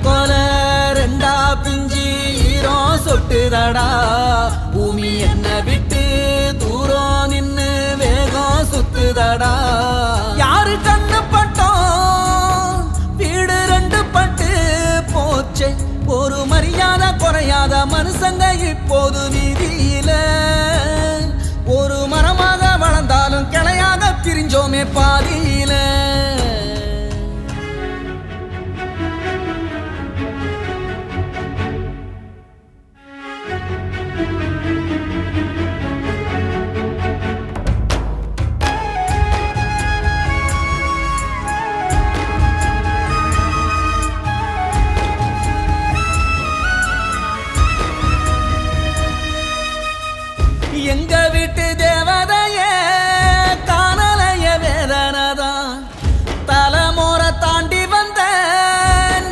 கொல ரெண்டா பிஞ்சி ஈரோ சொட்டுதடா பூமி என்ன விட்டு தூரம் நின்னு வேகம் சுத்துதடா யாரு கண்ணு பட்டோம் வீடு ரெண்டு பட்டு போச்சே ஒரு மரியாதை குறையாத மனுஷங்க இப்போது வீதியில ஒரு மரமாக வளர்ந்தாலும் கிளையாக பிரிஞ்சோமே பாதி